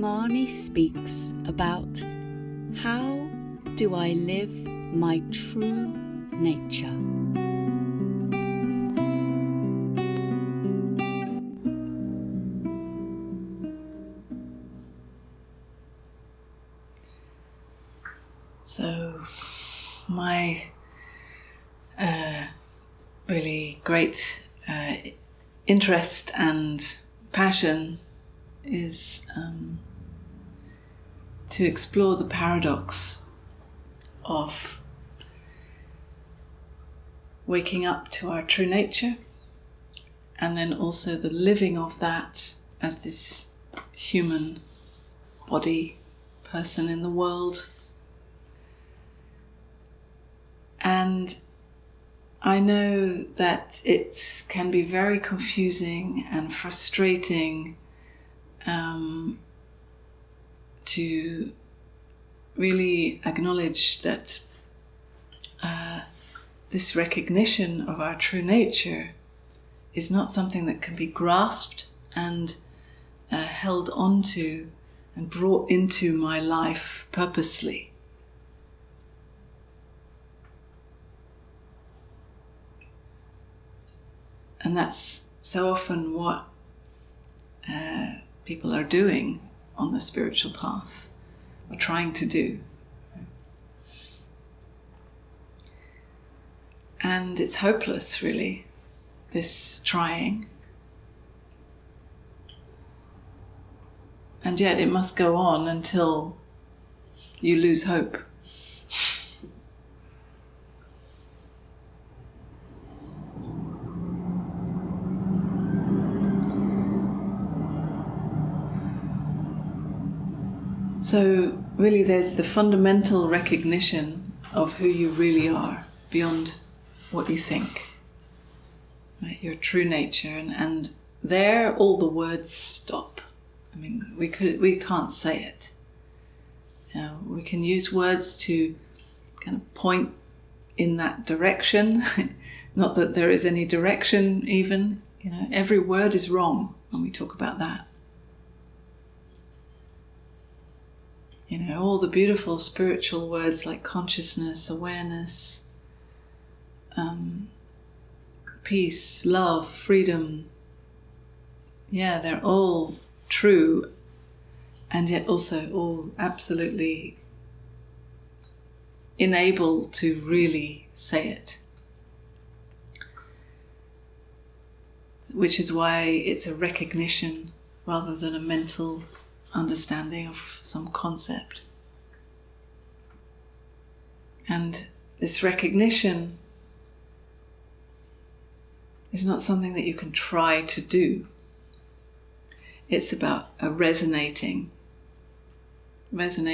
Unmani speaks about how do I live my true nature. So my really great interest and passion is to explore the paradox of waking up to our true nature, and then also the living of that as this human body person in the world. And I know that it can be very confusing and frustrating to really acknowledge that this recognition of our true nature is not something that can be grasped and held onto and brought into my life purposely. And that's so often what people are doing on the spiritual path, or trying to do. And it's hopeless, really, this trying. And yet it must go on until you lose hope. So really there's the fundamental recognition of who you really are beyond what you think, right? Your true nature, and there all the words stop. I mean, we can't say it. We can use words to kind of point in that direction. Not that there is any direction even. Every word is wrong when we talk about that. All the beautiful spiritual words like consciousness, awareness, peace, love, freedom. Yeah, they're all true, and yet also all absolutely unable to really say it. Which is why it's a recognition rather than a mental understanding of some concept. And this recognition is not something that you can try to do. It's about resonating with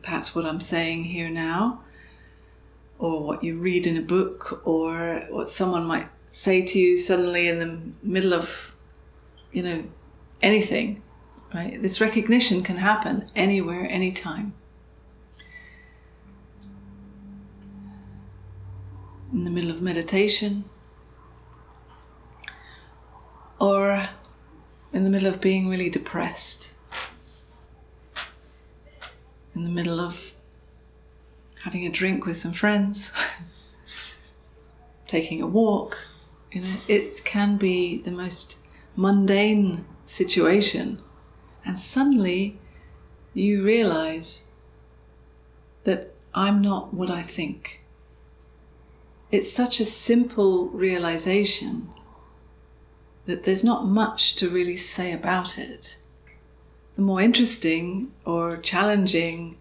perhaps what I'm saying here now, or what you read in a book, or what someone might say to you suddenly in the middle of, anything, right? This recognition can happen anywhere, anytime. In the middle of meditation, or in the middle of being really depressed, in the middle of having a drink with some friends, taking a walk. It can be the most mundane situation, and suddenly you realize that I'm not what I think. It's such a simple realization that there's not much to really say about it. The more interesting or challenging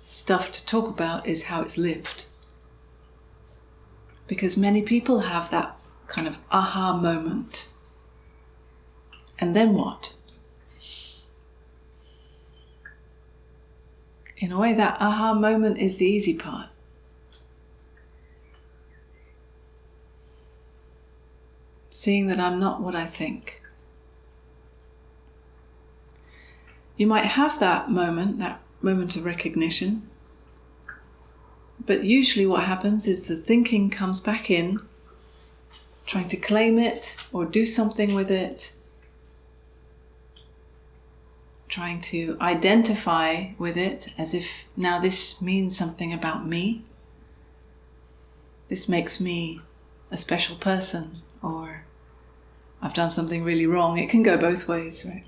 stuff to talk about is how it's lived. Because many people have that kind of aha moment. And then what? In a way, that aha moment is the easy part. Seeing that I'm not what I think. You might have that moment of recognition, but usually what happens is the thinking comes back in, trying to claim it or do something with it. trying to identify with it as if now this means something about me. This makes me a special person, or I've done something really wrong. It can go both ways, right?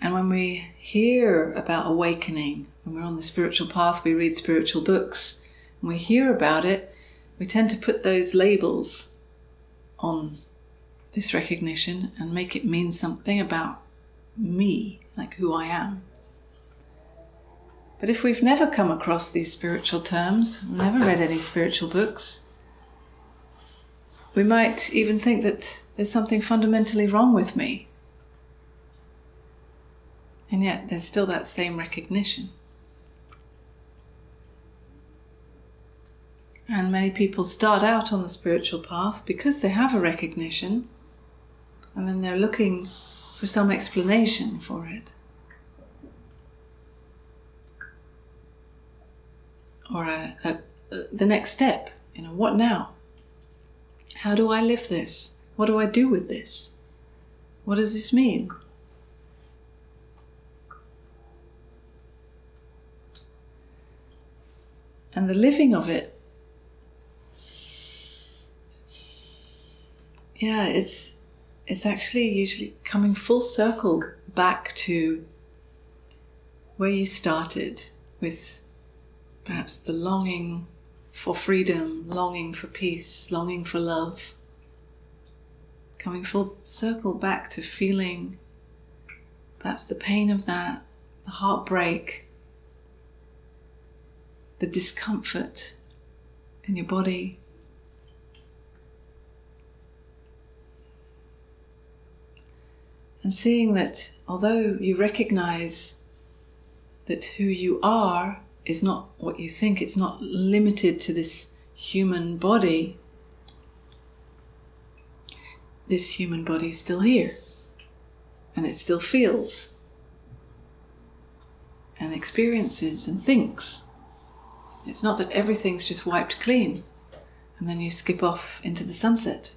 And when we hear about awakening, when we're on the spiritual path, we read spiritual books, and we hear about it, we tend to put those labels on this recognition and make it mean something about me, like who I am. But if we've never come across these spiritual terms, never read any spiritual books, we might even think that there's something fundamentally wrong with me. And yet there's still that same recognition. And many people start out on the spiritual path because they have a recognition, and then they're looking for some explanation for it. Or the next step, what now? How do I live this? What do I do with this? What does this mean? And the living of it, it's actually usually coming full circle back to where you started, with perhaps the longing for freedom, longing for peace, longing for love. Coming full circle back to feeling perhaps the pain of that, the heartbreak, the discomfort in your body. And seeing that although you recognize that who you are is not what you think, it's not limited to this human body, this human body is still here, and it still feels and experiences and thinks. It's not that everything's just wiped clean and then you skip off into the sunset.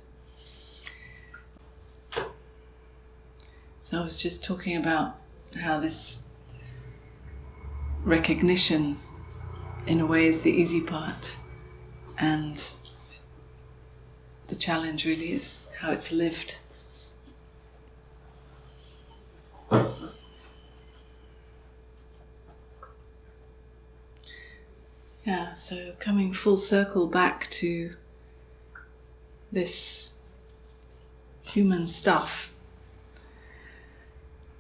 So I was just talking about how this recognition in a way is the easy part, and the challenge really is how it's lived. Yeah, so coming full circle back to this human stuff,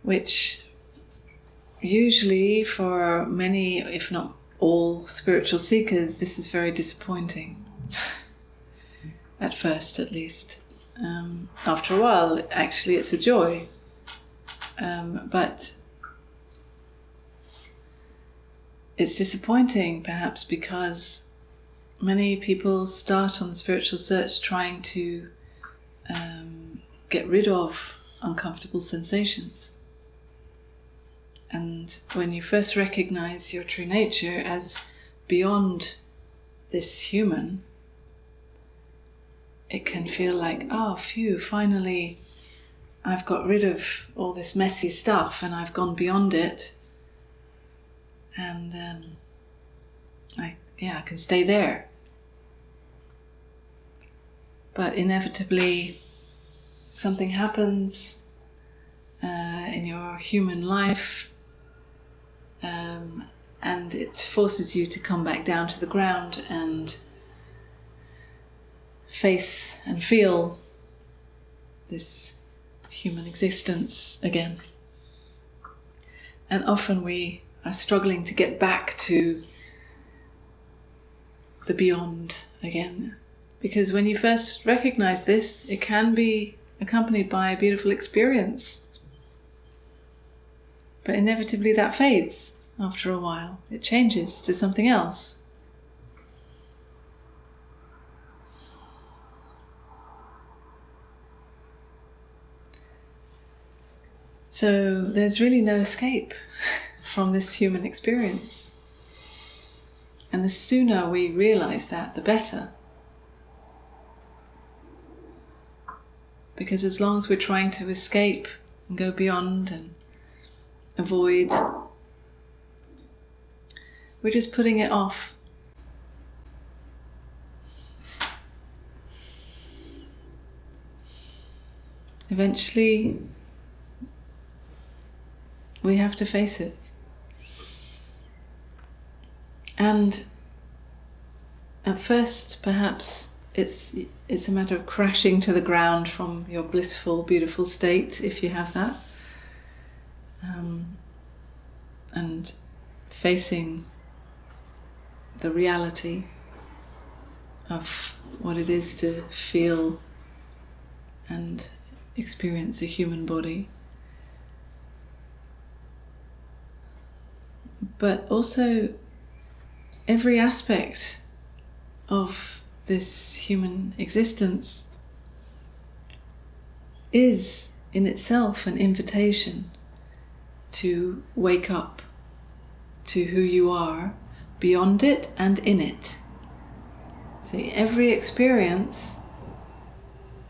which usually for many, if not all, spiritual seekers, this is very disappointing. At first, at least. After a while, actually, it's a joy. But it's disappointing, perhaps, because many people start on the spiritual search trying to get rid of uncomfortable sensations. And when you first recognize your true nature as beyond this human, it can feel like, oh, phew, finally I've got rid of all this messy stuff and I've gone beyond it. And I can stay there. But inevitably something happens in your human life, and it forces you to come back down to the ground and face and feel this human existence again. And often we are struggling to get back to the beyond again, because when you first recognize this, it can be accompanied by a beautiful experience, but inevitably that fades after a while. It changes to something else. So there's really no escape from this human experience. And the sooner we realize that, the better. Because as long as we're trying to escape and go beyond and avoid, we're just putting it off. Eventually, we have to face it. And at first, perhaps it's a matter of crashing to the ground from your blissful, beautiful state, if you have that, and facing the reality of what it is to feel and experience a human body. But also, every aspect of this human existence is in itself an invitation to wake up to who you are, beyond it and in it. See, every experience,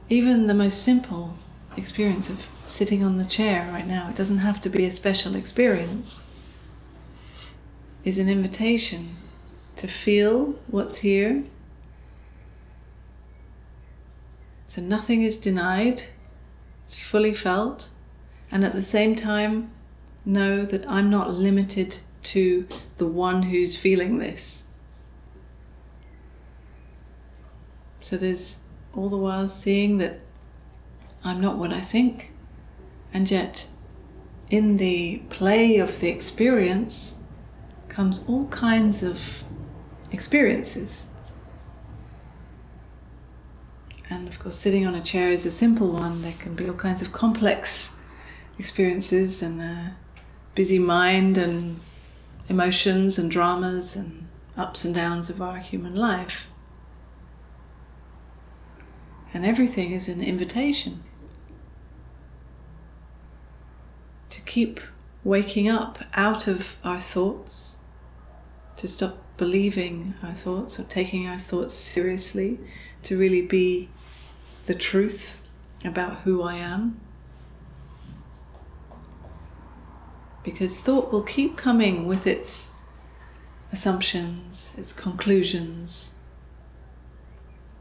even the most simple experience of sitting on the chair right now, it doesn't have to be a special experience, is an invitation to feel what's here. So nothing is denied, it's fully felt, and at the same time know that I'm not limited to the one who's feeling this. So there's all the while seeing that I'm not what I think, and yet in the play of the experience comes all kinds of experiences. And of course, sitting on a chair is a simple one. There can be all kinds of complex experiences and a busy mind and emotions and dramas and ups and downs of our human life. And everything is an invitation to keep waking up out of our thoughts, to stop believing our thoughts or taking our thoughts seriously, to really be the truth about who I am. Because thought will keep coming with its assumptions, its conclusions,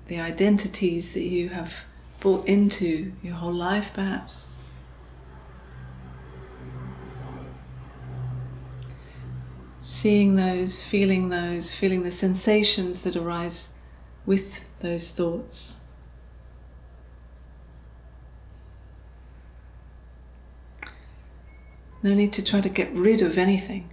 the identities that you have bought into your whole life, perhaps. Seeing those, feeling the sensations that arise with those thoughts. No need to try to get rid of anything.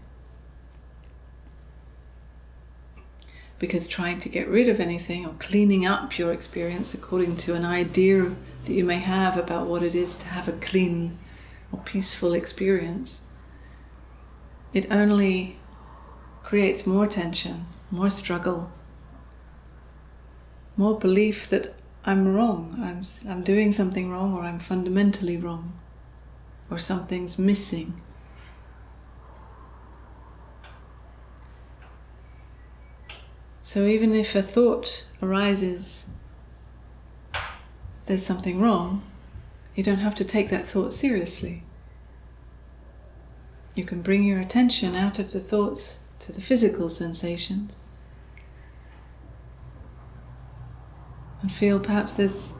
Because trying to get rid of anything or cleaning up your experience according to an idea that you may have about what it is to have a clean or peaceful experience, it only creates more tension, more struggle, more belief that I'm wrong, I'm doing something wrong, or I'm fundamentally wrong, or something's missing. So even if a thought arises, there's something wrong, you don't have to take that thought seriously. You can bring your attention out of the thoughts to the physical sensations and feel perhaps there's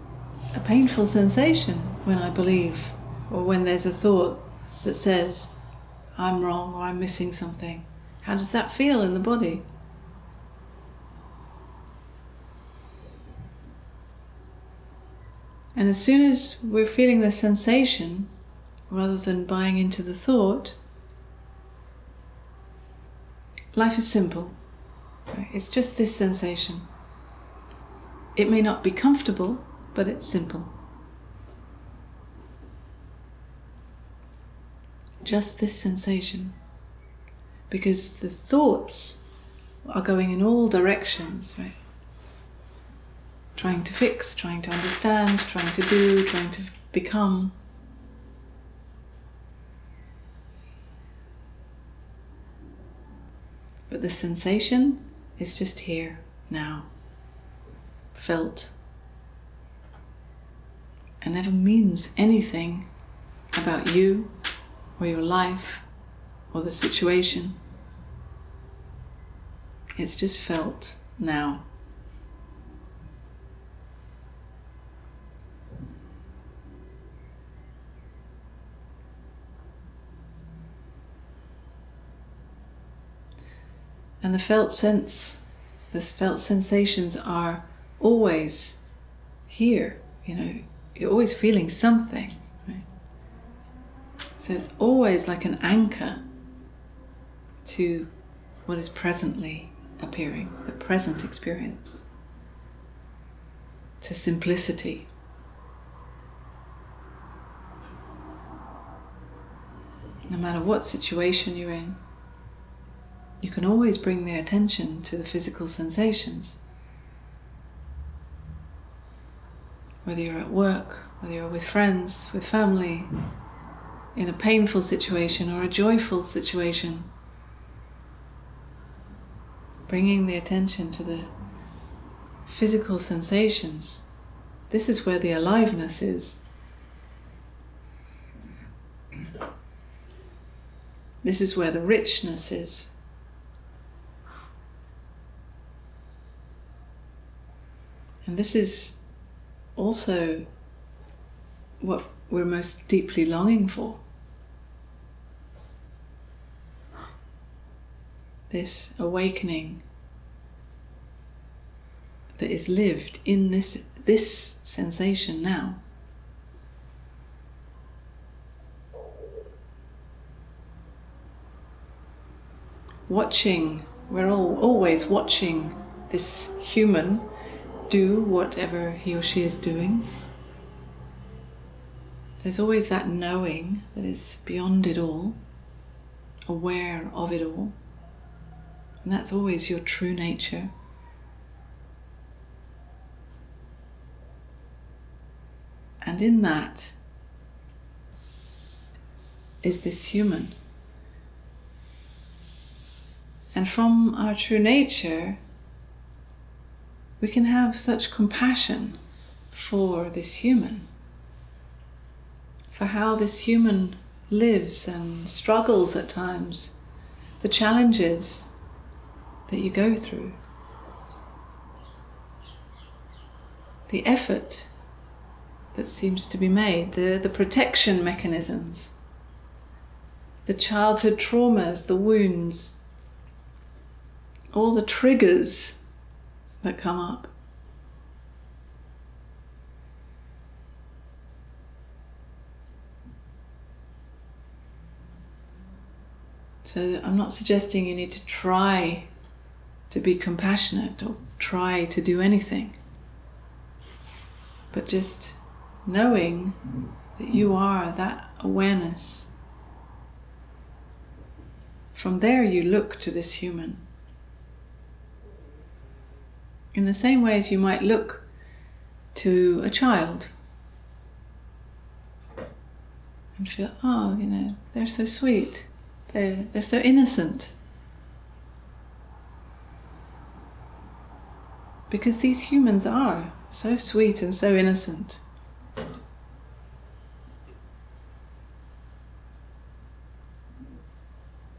a painful sensation when I believe, or when there's a thought that says I'm wrong or I'm missing something. How does that feel in the body? And as soon as we're feeling the sensation, rather than buying into the thought, life is simple. Right? It's just this sensation. It may not be comfortable, but it's simple. Just this sensation. Because the thoughts are going in all directions, right? Trying to fix, trying to understand, trying to do, trying to become. But the sensation is just here, now, felt. and never means anything about you or your life or the situation. It's just felt now. And the felt sensations are always here, you're always feeling something, right? So it's always like an anchor to what is presently appearing, the present experience, to simplicity. No matter what situation you're in, you can always bring the attention to the physical sensations. Whether you're at work, whether you're with friends, with family, in a painful situation or a joyful situation, bringing the attention to the physical sensations, this is where the aliveness is. This is where the richness is. And this is also what we're most deeply longing for. This awakening that is lived in this sensation now. We're always watching this human do whatever he or she is doing. There's always that knowing that is beyond it all, aware of it all. And that's always your true nature. And in that is this human. And from our true nature, we can have such compassion for this human, for how this human lives and struggles at times, the challenges that you go through, the effort that seems to be made, the protection mechanisms, the childhood traumas, the wounds, all the triggers that come up. So I'm not suggesting you need to try to be compassionate or try to do anything, but just knowing that you are that awareness. From there you look to this human. In the same way as you might look to a child and feel, they're so sweet, they're so innocent. Because these humans are so sweet and so innocent.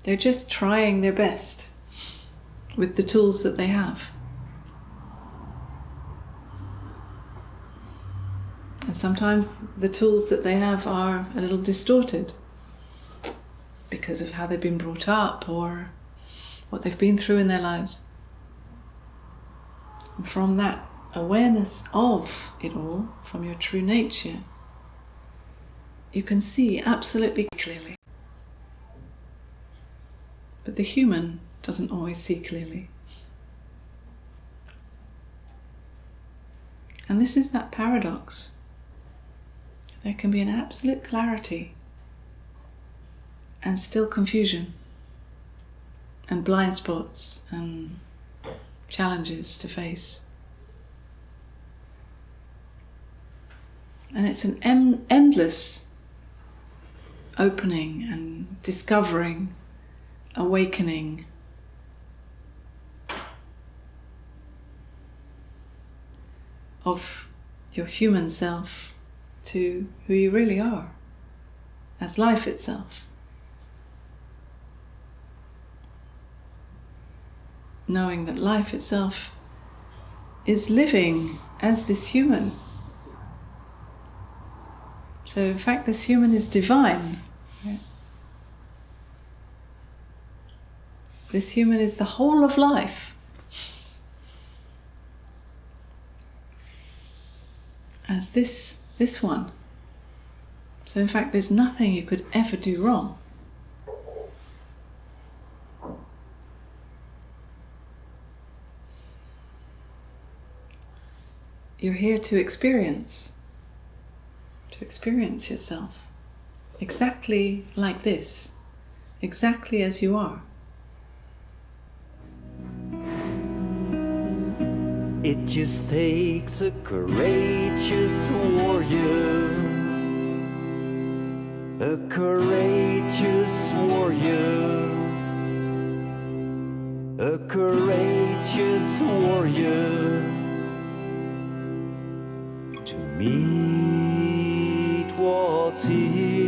They're just trying their best with the tools that they have. And sometimes the tools that they have are a little distorted because of how they've been brought up or what they've been through in their lives. And from that awareness of it all, from your true nature, you can see absolutely clearly. But the human doesn't always see clearly. And this is that paradox. There can be an absolute clarity and still confusion and blind spots and challenges to face. And it's an endless opening and discovering, awakening. Of your human self to who you really are as life itself. Knowing that life itself is living as this human. So in fact this human is divine. Right? This human is the whole of life. As this one. So in fact there's nothing you could ever do wrong. You're here to experience yourself exactly like this, exactly as you are. It just takes a courageous warrior, a courageous warrior, a courageous warrior to meet what's here.